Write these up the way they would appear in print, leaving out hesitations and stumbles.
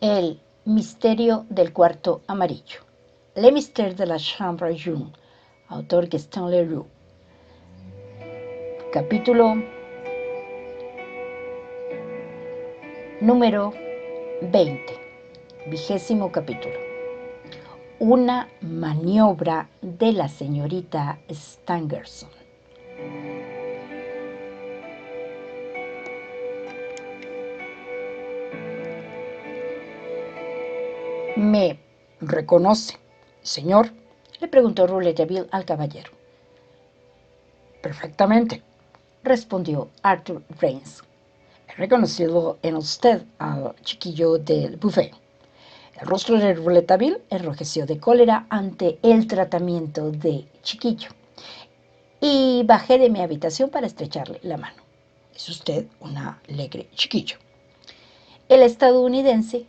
El misterio del cuarto amarillo. Le mystère de la chambre jaune. Autor Gaston Leroux. Capítulo número 20. 20º capítulo. Una maniobra de la señorita Stangerson. ¿Me reconoce, señor?, le preguntó Rouletabille al caballero. Perfectamente, respondió Arthur Raynes. he reconocido en usted al chiquillo del buffet. El rostro de Rouletabille enrojeció de cólera ante el tratamiento de chiquillo y bajé de mi habitación para estrecharle la mano. Es usted un alegre chiquillo. El estadounidense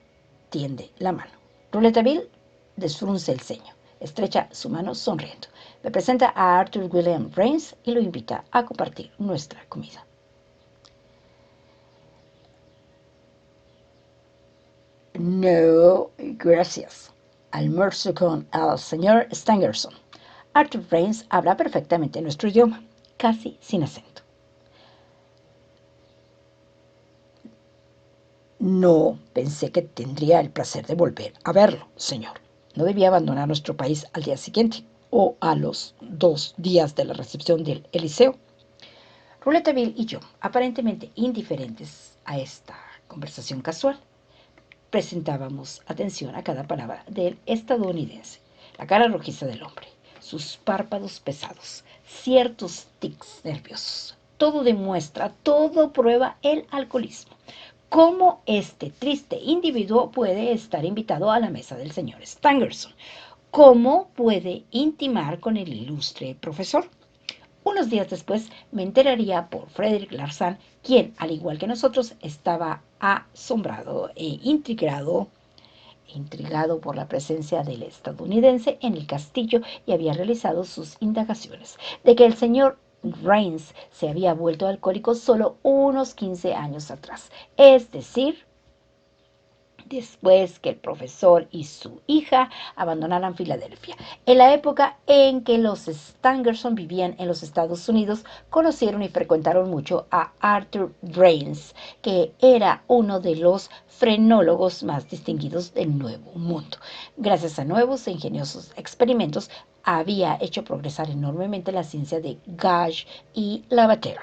tiende la mano. Rouletabille desfrunce el ceño, estrecha su mano sonriendo. Me presenta a Arthur William Raynes y lo invita a compartir nuestra comida. No, gracias. Almuerzo con el señor Stangerson. Arthur Raynes habla perfectamente nuestro idioma, casi sin acento. No pensé que tendría el placer de volver a verlo, señor. No debía abandonar nuestro país al día siguiente o a los 2 días de la recepción del Eliseo. Rouletabille y yo, aparentemente indiferentes a esta conversación casual, presentábamos atención a cada palabra del estadounidense. La cara rojiza del hombre, sus párpados pesados, ciertos tics nerviosos. Todo demuestra, todo prueba el alcoholismo. ¿Cómo este triste individuo puede estar invitado a la mesa del señor Stangerson? ¿Cómo puede intimar con el ilustre profesor? Unos días después me enteraría por Frederick Larsan, quien, al igual que nosotros, estaba asombrado e intrigado por la presencia del estadounidense en el castillo y había realizado sus indagaciones, de que el señor Raynes se había vuelto alcohólico solo unos 15 años atrás, es decir, después que el profesor y su hija abandonaran Filadelfia. En la época en que los Stangerson vivían en los Estados Unidos, conocieron y frecuentaron mucho a Arthur Raynes, que era uno de los frenólogos más distinguidos del Nuevo Mundo. Gracias a nuevos e ingeniosos experimentos, había hecho progresar enormemente la ciencia de Gauge y Lavater.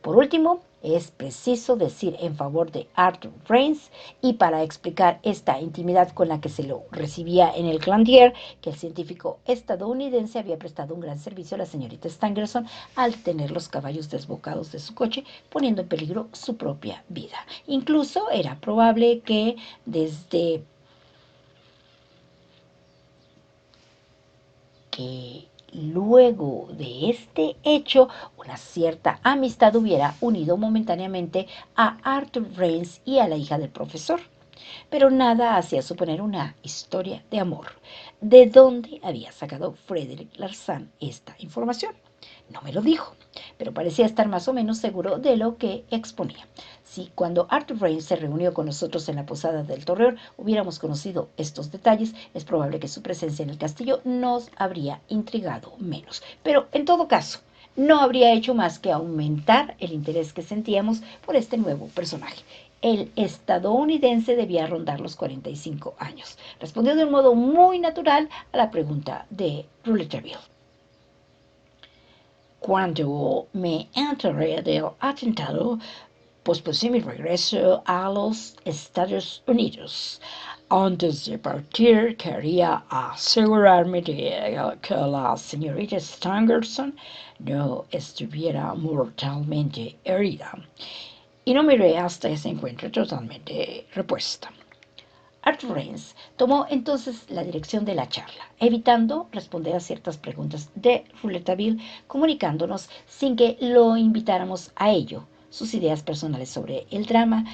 Por último, es preciso decir en favor de Arthur Raynes, y para explicar esta intimidad con la que se lo recibía en el Glandier, que el científico estadounidense había prestado un gran servicio a la señorita Stangerson al tener los caballos desbocados de su coche, poniendo en peligro su propia vida. Incluso era probable que desde luego de este hecho, una cierta amistad hubiera unido momentáneamente a Arthur Raynes y a la hija del profesor. Pero nada hacía suponer una historia de amor. ¿De dónde había sacado Frederick Larsan esta información? No me lo dijo, pero parecía estar más o menos seguro de lo que exponía. Si cuando Arthur Raynes se reunió con nosotros en la posada del Torreón hubiéramos conocido estos detalles, es probable que su presencia en el castillo nos habría intrigado menos. Pero en todo caso, no habría hecho más que aumentar el interés que sentíamos por este nuevo personaje. El estadounidense debía rondar los 45 años. Respondió de un modo muy natural a la pregunta de Rouletabille. Cuando me enteré del atentado, pospuse mi regreso a los Estados Unidos. Antes de partir, quería asegurarme de que la señorita Stangerson no estuviera mortalmente herida, y no miré hasta que se encuentre totalmente repuesta. Arthur Raynes tomó entonces la dirección de la charla, evitando responder a ciertas preguntas de Rouletabille, comunicándonos, sin que lo invitáramos a ello, sus ideas personales sobre el drama,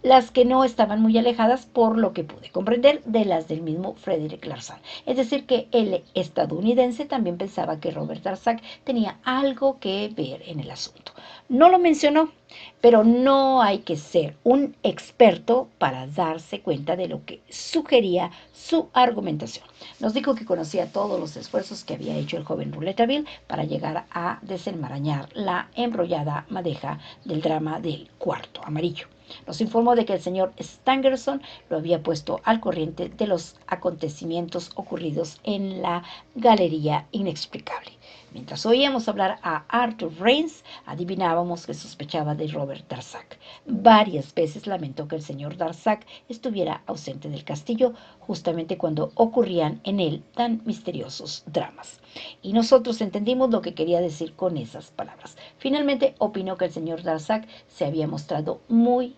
las que no estaban muy alejadas, por lo que pude comprender, de las del mismo Frederick Larsan. Es decir, que el estadounidense también pensaba que Robert Darzac tenía algo que ver en el asunto. No lo mencionó, Pero no hay que ser un experto para darse cuenta de lo que sugería su argumentación. Nos dijo que conocía todos los esfuerzos que había hecho el joven Rouletabille para llegar a desenmarañar la embrollada madeja del drama del cuarto amarillo. Nos informó de que el señor Stangerson lo había puesto al corriente de los acontecimientos ocurridos en la Galería Inexplicable. Mientras oíamos hablar a Arthur Rains, adivinábamos que sospechaba de Robert Darzac. Varias veces lamentó que el señor Darzac estuviera ausente del castillo justamente cuando ocurrían en él tan misteriosos dramas. Y nosotros entendimos lo que quería decir con esas palabras. Finalmente opinó que el señor Darzac se había mostrado muy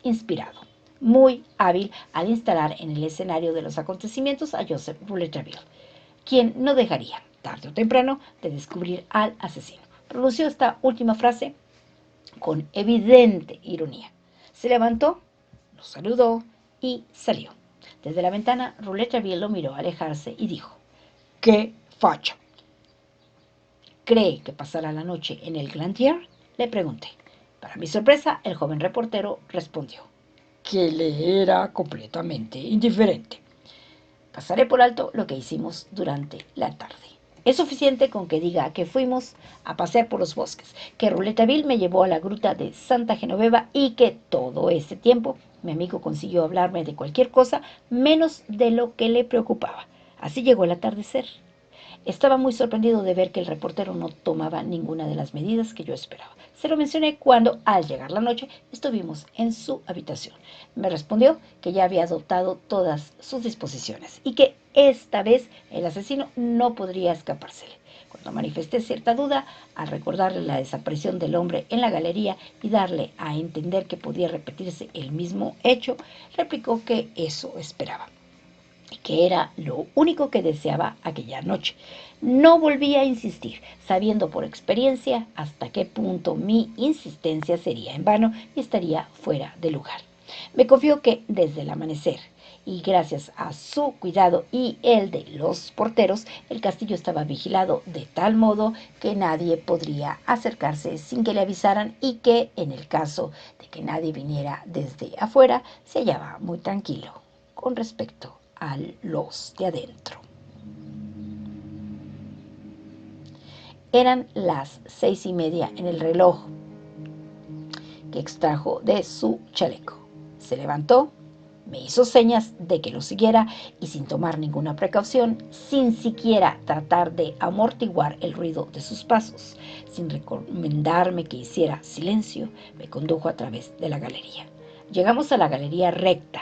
inspirado, muy hábil al instalar en el escenario de los acontecimientos a Joseph Rouletabille, quien no dejaría, tarde o temprano, de descubrir al asesino. Pronunció esta última frase con evidente ironía. Se levantó, nos saludó y salió. Desde la ventana, Rouletabille lo miró alejarse y dijo: ¡Qué facha! ¿Cree que pasará la noche en el Glandier?, le pregunté. Para mi sorpresa, el joven reportero respondió que le era completamente indiferente. Pasaré por alto lo que hicimos durante la tarde. Es suficiente con que diga que fuimos a pasear por los bosques, que Rouletabille me llevó a la gruta de Santa Genoveva y que todo ese tiempo mi amigo consiguió hablarme de cualquier cosa menos de lo que le preocupaba. Así llegó el atardecer. Estaba muy sorprendido de ver que el reportero no tomaba ninguna de las medidas que yo esperaba. Se lo mencioné cuando, al llegar la noche, estuvimos en su habitación. Me respondió que ya había adoptado todas sus disposiciones y que esta vez el asesino no podría escapársele. Cuando manifesté cierta duda, al recordarle la desaparición del hombre en la galería y darle a entender que podía repetirse el mismo hecho, replicó que eso esperaba, que era lo único que deseaba aquella noche. No volví a insistir, sabiendo por experiencia hasta qué punto mi insistencia sería en vano y estaría fuera de lugar. Me confió que desde el amanecer, y gracias a su cuidado y el de los porteros, el castillo estaba vigilado de tal modo que nadie podría acercarse sin que le avisaran, y que, en el caso de que nadie viniera desde afuera, se hallaba muy tranquilo con respecto a los de adentro. Eran las 6:30 en el reloj que extrajo de su chaleco. Se levantó, me hizo señas de que lo siguiera y, sin tomar ninguna precaución, sin siquiera tratar de amortiguar el ruido de sus pasos, sin recomendarme que hiciera silencio, me condujo a través de la galería. Llegamos a la galería recta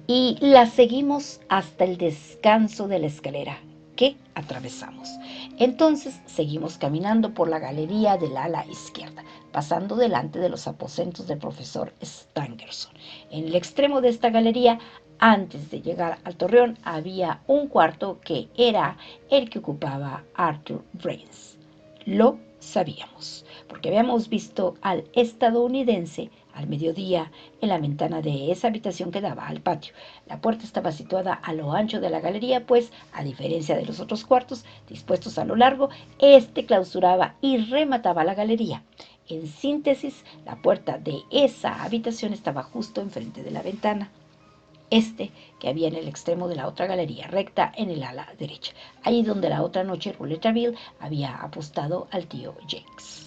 y la seguimos hasta el descanso de la escalera que atravesamos. Entonces seguimos caminando por la galería del ala izquierda, pasando delante de los aposentos del profesor Stangerson. En el extremo de esta galería, antes de llegar al torreón, había un cuarto que era el que ocupaba Arthur Rains. Lo sabíamos, porque habíamos visto al estadounidense al mediodía en la ventana de esa habitación que daba al patio. La puerta estaba situada a lo ancho de la galería, pues, a diferencia de los otros cuartos dispuestos a lo largo, este clausuraba y remataba la galería. En síntesis, la puerta de esa habitación estaba justo enfrente de la ventana, que había en el extremo de la otra galería, recta en el ala derecha, allí donde la otra noche Rouletabille había apostado al tío Jacques.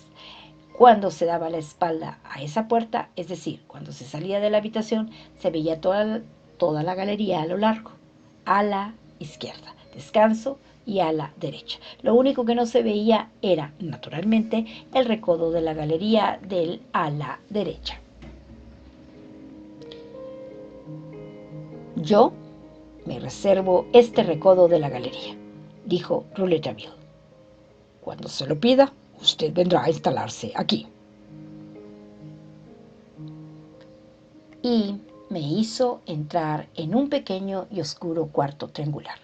Cuando se daba la espalda a esa puerta, es decir, cuando se salía de la habitación, se veía toda la galería a lo largo, a la izquierda, descanso, y a la derecha. Lo único que no se veía era, naturalmente, el recodo de la galería del ala derecha. Yo me reservo este recodo de la galería, dijo Rouletabille. Cuando se lo pida, usted vendrá a instalarse aquí. Y me hizo entrar en un pequeño y oscuro cuarto triangular,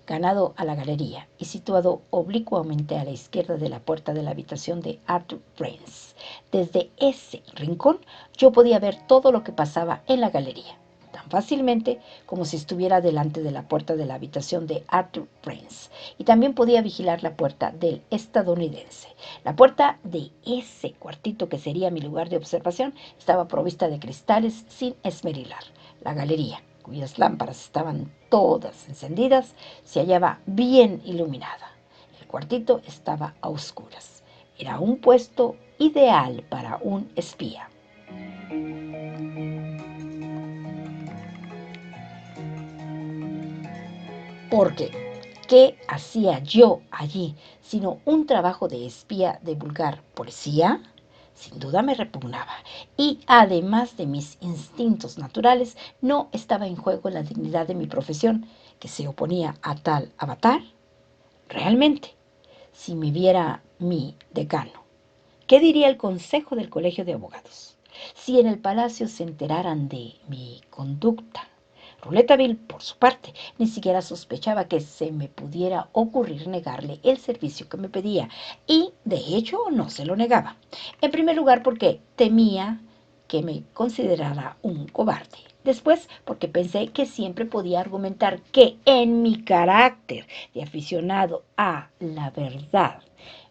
ganado a la galería y situado oblicuamente a la izquierda de la puerta de la habitación de Arthur Rains. Desde ese rincón yo podía ver todo lo que pasaba en la galería. tan fácilmente como si estuviera delante de la puerta de la habitación de Arthur Prince, y también podía vigilar la puerta del estadounidense. La puerta de ese cuartito que sería mi lugar de observación estaba provista de cristales sin esmerilar. La galería, cuyas lámparas estaban todas encendidas, se hallaba bien iluminada. El cuartito estaba a oscuras. Era un puesto ideal para un espía. Porque, ¿qué hacía yo allí sino un trabajo de espía de vulgar policía? Sin duda me repugnaba, y además de mis instintos naturales, no estaba en juego la dignidad de mi profesión, que se oponía a tal avatar. Realmente, si me viera mi decano, ¿qué diría el Consejo del Colegio de Abogados? Si en el palacio se enteraran de mi conducta. Rouletabille, por su parte, ni siquiera sospechaba que se me pudiera ocurrir negarle el servicio que me pedía, y de hecho no se lo negaba. En primer lugar, porque temía que me considerara un cobarde. Después, porque pensé que siempre podía argumentar que en mi carácter de aficionado a la verdad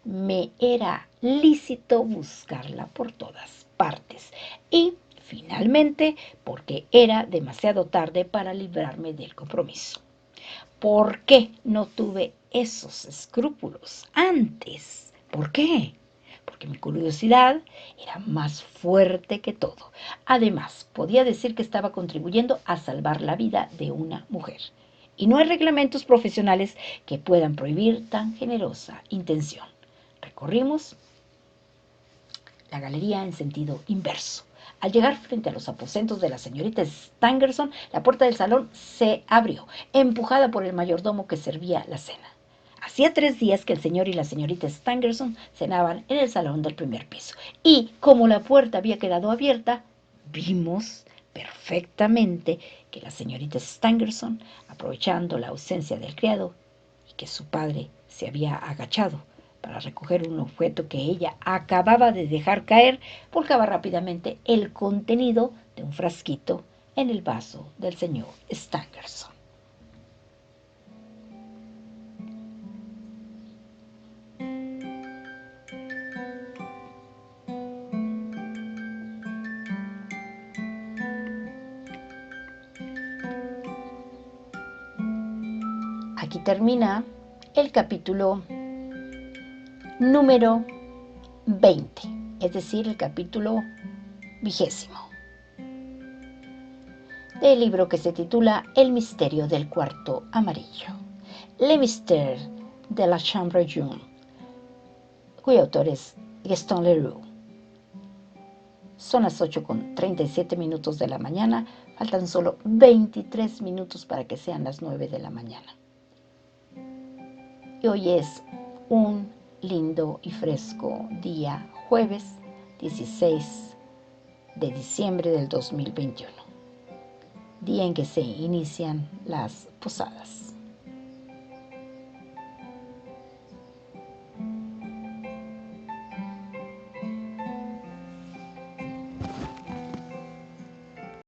me era lícito buscarla por todas partes. Y finalmente, porque era demasiado tarde para librarme del compromiso. ¿Por qué no tuve esos escrúpulos antes? ¿Por qué? Porque mi curiosidad era más fuerte que todo. Además, podía decir que estaba contribuyendo a salvar la vida de una mujer. Y no hay reglamentos profesionales que puedan prohibir tan generosa intención. Recorrimos la galería en sentido inverso. Al llegar frente a los aposentos de la señorita Stangerson, la puerta del salón se abrió, empujada por el mayordomo que servía la cena. Hacía 3 días que el señor y la señorita Stangerson cenaban en el salón del primer piso, y como la puerta había quedado abierta, vimos perfectamente que la señorita Stangerson, aprovechando la ausencia del criado y que su padre se había agachado para recoger un objeto que ella acababa de dejar caer, volcaba rápidamente el contenido de un frasquito en el vaso del señor Stangerson. Aquí termina el capítulo número 20, es decir, el capítulo 20 del libro que se titula El misterio del cuarto amarillo, Le mystère de la chambre jaune, cuyo autor es Gaston Leroux. Son las 8:37 de la mañana, faltan solo 23 minutos para que sean las 9 de la mañana. Y hoy es un lindo y fresco día, jueves 16 de diciembre del 2021, día en que se inician las posadas.